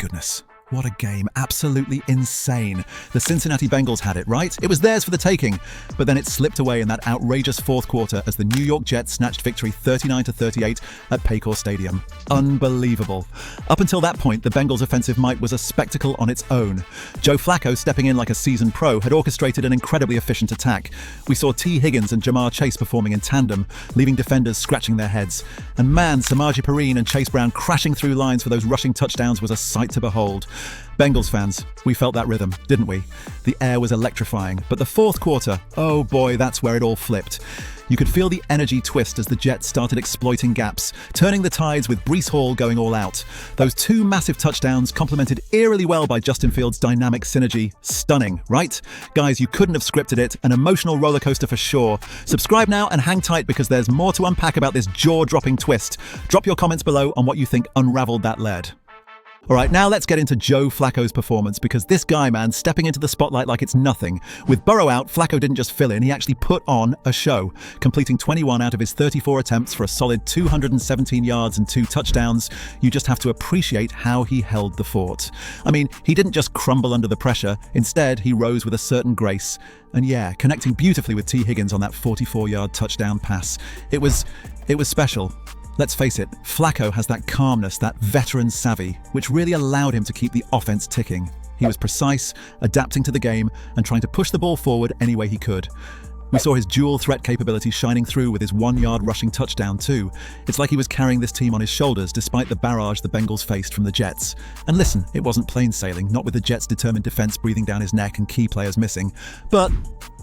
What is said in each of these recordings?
goodness. What a game. Absolutely insane. The Cincinnati Bengals had it, right? It was theirs for the taking, but then it slipped away in that outrageous fourth quarter as the New York Jets snatched victory 39-38 at Paycor Stadium. Unbelievable. Up until that point, the Bengals' offensive might was a spectacle on its own. Joe Flacco, stepping in like a seasoned pro, had orchestrated an incredibly efficient attack. We saw Higgins and Jamar Chase performing in tandem, leaving defenders scratching their heads. And man, Samaje Perine and Chase Brown crashing through lines for those rushing touchdowns was a sight to behold. Bengals fans, we felt that rhythm, didn't we? The air was electrifying, but the fourth quarter, oh boy, that's where it all flipped. You could feel the energy twist as the Jets started exploiting gaps, turning the tides with Breece Hall going all out. Those two massive touchdowns, complemented eerily well by Justin Fields' dynamic synergy. Stunning, right? Guys, you couldn't have scripted it. An emotional roller coaster for sure. Subscribe now and hang tight because there's more to unpack about this jaw-dropping twist. Drop your comments below on what you think unraveled that lead. All right, now let's get into Joe Flacco's performance because this guy, man, stepping into the spotlight like it's nothing. With Burrow out, Flacco didn't just fill in, he actually put on a show, completing 21 out of his 34 attempts for a solid 217 yards and 2 touchdowns. You just have to appreciate how he held the fort. I mean, he didn't just crumble under the pressure. Instead, he rose with a certain grace. And yeah, connecting beautifully with Higgins on that 44-yard touchdown pass. It was special. Let's face it, Flacco has that calmness, that veteran savvy, which really allowed him to keep the offense ticking. He was precise, adapting to the game, and trying to push the ball forward any way he could. We saw his dual threat capability shining through with his 1-yard rushing touchdown too. It's like he was carrying this team on his shoulders despite the barrage the Bengals faced from the Jets. And listen, it wasn't plain sailing, not with the Jets' determined defense breathing down his neck and key players missing. But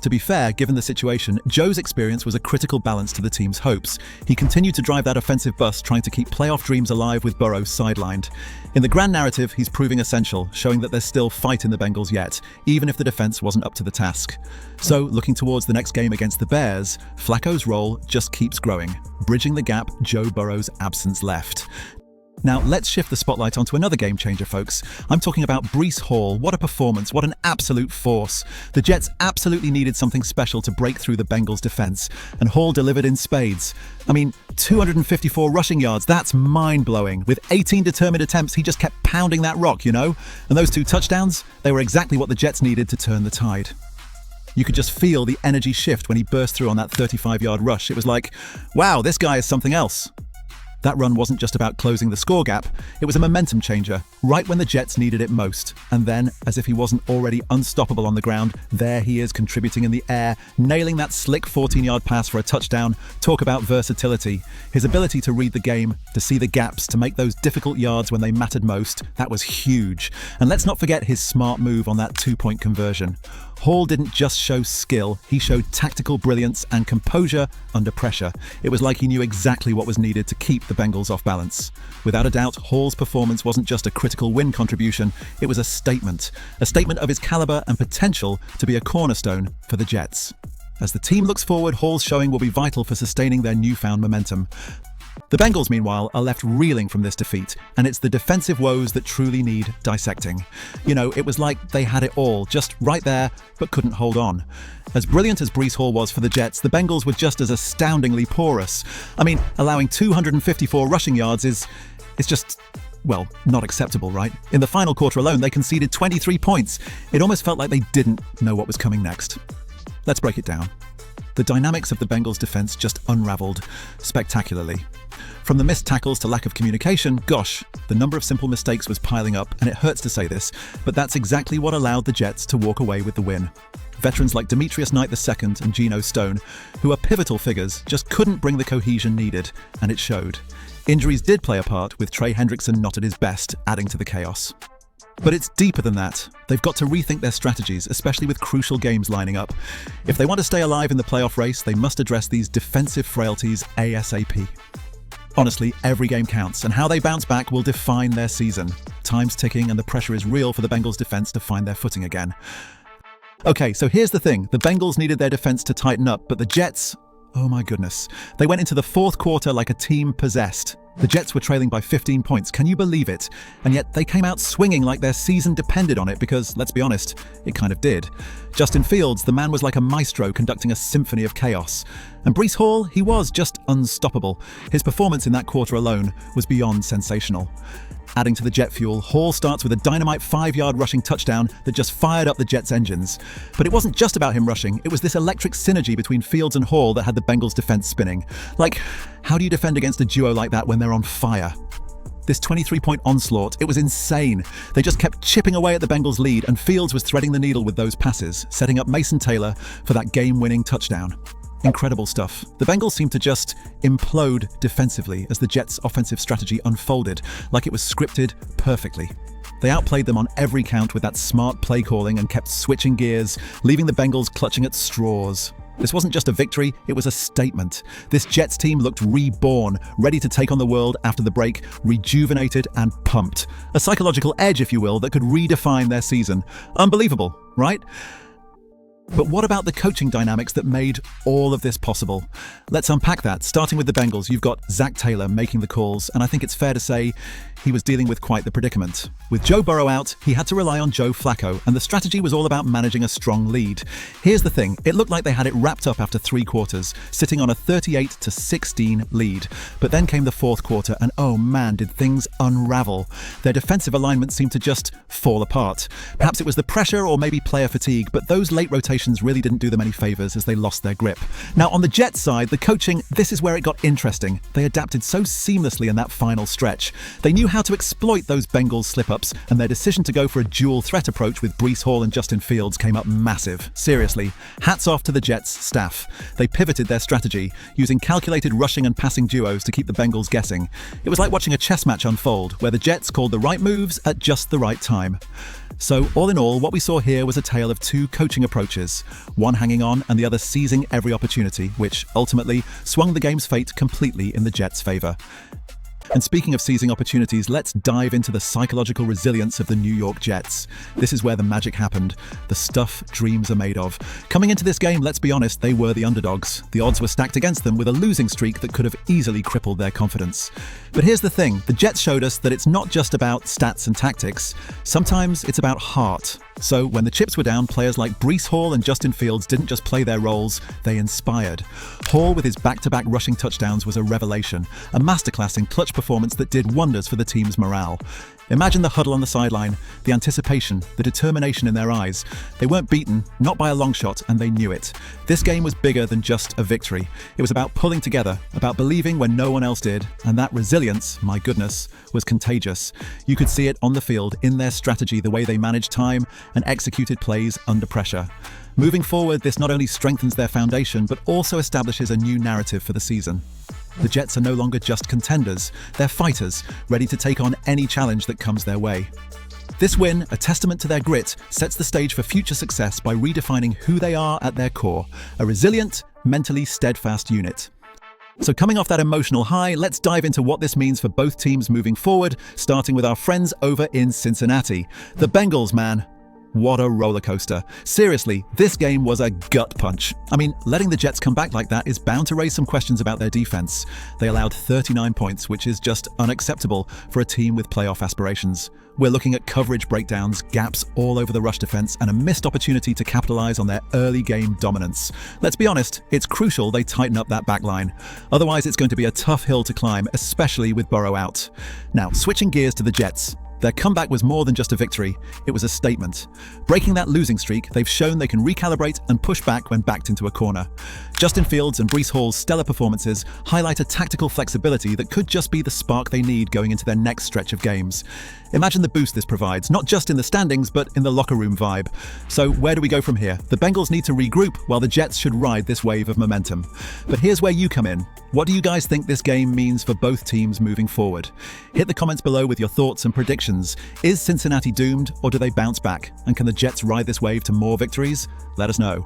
to be fair, given the situation, Joe's experience was a critical balance to the team's hopes. He continued to drive that offensive bus, trying to keep playoff dreams alive with Burrow sidelined. In the grand narrative, he's proving essential, showing that there's still fight in the Bengals yet, even if the defense wasn't up to the task. So, looking towards the next game against the Bears, Flacco's role just keeps growing, bridging the gap Joe Burrow's absence left. Now, let's shift the spotlight onto another game changer, folks. I'm talking about Breece Hall. What a performance, what an absolute force. The Jets absolutely needed something special to break through the Bengals' defense, and Hall delivered in spades. I mean, 254 rushing yards, that's mind-blowing. With 18 determined attempts, he just kept pounding that rock, you know? And those 2 touchdowns, they were exactly what the Jets needed to turn the tide. You could just feel the energy shift when he burst through on that 35-yard rush. It was like, wow, this guy is something else. That run wasn't just about closing the score gap, it was a momentum changer, right when the Jets needed it most. And then, as if he wasn't already unstoppable on the ground, there he is contributing in the air, nailing that slick 14-yard pass for a touchdown. Talk about versatility. His ability to read the game, to see the gaps, to make those difficult yards when they mattered most, that was huge. And let's not forget his smart move on that 2-point conversion. Hall didn't just show skill, he showed tactical brilliance and composure under pressure. It was like he knew exactly what was needed to keep the Bengals off balance. Without a doubt, Hall's performance wasn't just a critical win contribution, it was a statement of his caliber and potential to be a cornerstone for the Jets. As the team looks forward, Hall's showing will be vital for sustaining their newfound momentum. The Bengals, meanwhile, are left reeling from this defeat, and it's the defensive woes that truly need dissecting. You know, it was like they had it all, just right there, but couldn't hold on. As brilliant as Breece Hall was for the Jets, the Bengals were just as astoundingly porous. I mean, allowing 254 rushing yards is just, well, not acceptable, right? In the final quarter alone, they conceded 23 points. It almost felt like they didn't know what was coming next. Let's break it down. The dynamics of the Bengals' defense just unraveled spectacularly. From the missed tackles to lack of communication, gosh, the number of simple mistakes was piling up, and it hurts to say this, but that's exactly what allowed the Jets to walk away with the win. Veterans like Demetrius Knight II and Geno Stone, who are pivotal figures, just couldn't bring the cohesion needed, and it showed. Injuries did play a part, with Trey Hendrickson not at his best, adding to the chaos. But it's deeper than that. They've got to rethink their strategies, especially with crucial games lining up. If they want to stay alive in the playoff race, they must address these defensive frailties ASAP. Honestly, every game counts, and how they bounce back will define their season. Time's ticking, and the pressure is real for the Bengals' defense to find their footing again. Okay, so here's the thing. The Bengals needed their defense to tighten up, but the Jets, oh my goodness. They went into the fourth quarter like a team possessed. The Jets were trailing by 15 points, can you believe it? And yet they came out swinging like their season depended on it because, let's be honest, it kind of did. Justin Fields, the man was like a maestro conducting a symphony of chaos. And Breece Hall, he was just unstoppable. His performance in that quarter alone was beyond sensational. Adding to the jet fuel, Hall starts with a dynamite 5-yard rushing touchdown that just fired up the Jets' engines. But it wasn't just about him rushing, it was this electric synergy between Fields and Hall that had the Bengals' defense spinning. Like, how do you defend against a duo like that when they're on fire? This 23-point onslaught, it was insane. They just kept chipping away at the Bengals' lead, and Fields was threading the needle with those passes, setting up Mason Taylor for that game-winning touchdown. Incredible stuff. The Bengals seemed to just implode defensively as the Jets' offensive strategy unfolded, like it was scripted perfectly. They outplayed them on every count with that smart play calling and kept switching gears, leaving the Bengals clutching at straws. This wasn't just a victory, it was a statement. This Jets team looked reborn, ready to take on the world after the break, rejuvenated and pumped. A psychological edge, if you will, that could redefine their season. Unbelievable, right? But what about the coaching dynamics that made all of this possible? Let's unpack that. Starting with the Bengals, you've got Zach Taylor making the calls, and I think it's fair to say he was dealing with quite the predicament. With Joe Burrow out, he had to rely on Joe Flacco, and the strategy was all about managing a strong lead. Here's the thing, it looked like they had it wrapped up after 3 quarters, sitting on a 38-16 lead. But then came the 4th quarter, and oh man, did things unravel. Their defensive alignment seemed to just fall apart. Perhaps it was the pressure or maybe player fatigue, but those late rotations really didn't do them any favors as they lost their grip. Now on the Jets side, the coaching, this is where it got interesting. They adapted so seamlessly in that final stretch. They knew how to exploit those Bengals slip-ups, and their decision to go for a dual threat approach with Breece Hall and Justin Fields came up massive. Seriously, hats off to the Jets staff. They pivoted their strategy, using calculated rushing and passing duos to keep the Bengals guessing. It was like watching a chess match unfold, where the Jets called the right moves at just the right time. So all in all, what we saw here was a tale of 2 coaching approaches, one hanging on and the other seizing every opportunity, which ultimately swung the game's fate completely in the Jets' favor. And speaking of seizing opportunities, let's dive into the psychological resilience of the New York Jets. This is where the magic happened, the stuff dreams are made of. Coming into this game, let's be honest, they were the underdogs. The odds were stacked against them with a losing streak that could have easily crippled their confidence. But here's the thing, the Jets showed us that it's not just about stats and tactics. Sometimes it's about heart. So when the chips were down, players like Breece Hall and Justin Fields didn't just play their roles, they inspired. Hall with his back-to-back rushing touchdowns was a revelation, a masterclass in clutch performance that did wonders for the team's morale. Imagine the huddle on the sideline, the anticipation, the determination in their eyes. They weren't beaten, not by a long shot, and they knew it. This game was bigger than just a victory. It was about pulling together, about believing when no one else did, and that resilience, my goodness, was contagious. You could see it on the field, in their strategy, the way they managed time and executed plays under pressure. Moving forward, this not only strengthens their foundation, but also establishes a new narrative for the season. The Jets are no longer just contenders, they're fighters, ready to take on any challenge that comes their way. This win, a testament to their grit, sets the stage for future success by redefining who they are at their core, a resilient, mentally steadfast unit. So coming off that emotional high, let's dive into what this means for both teams moving forward, starting with our friends over in Cincinnati. The Bengals, man. What a roller coaster. Seriously, this game was a gut punch. I mean, letting the Jets come back like that is bound to raise some questions about their defense. They allowed 39 points, which is just unacceptable for a team with playoff aspirations. We're looking at coverage breakdowns, gaps all over the rush defense, and a missed opportunity to capitalize on their early game dominance. Let's be honest, it's crucial they tighten up that back line. Otherwise, it's going to be a tough hill to climb, especially with Burrow out. Now, switching gears to the Jets. Their comeback was more than just a victory, it was a statement. Breaking that losing streak, they've shown they can recalibrate and push back when backed into a corner. Justin Fields and Breece Hall's stellar performances highlight a tactical flexibility that could just be the spark they need going into their next stretch of games. Imagine the boost this provides, not just in the standings, but in the locker room vibe. So where do we go from here? The Bengals need to regroup, while the Jets should ride this wave of momentum. But here's where you come in. What do you guys think this game means for both teams moving forward? Hit the comments below with your thoughts and predictions. Is Cincinnati doomed, or do they bounce back? And can the Jets ride this wave to more victories? Let us know.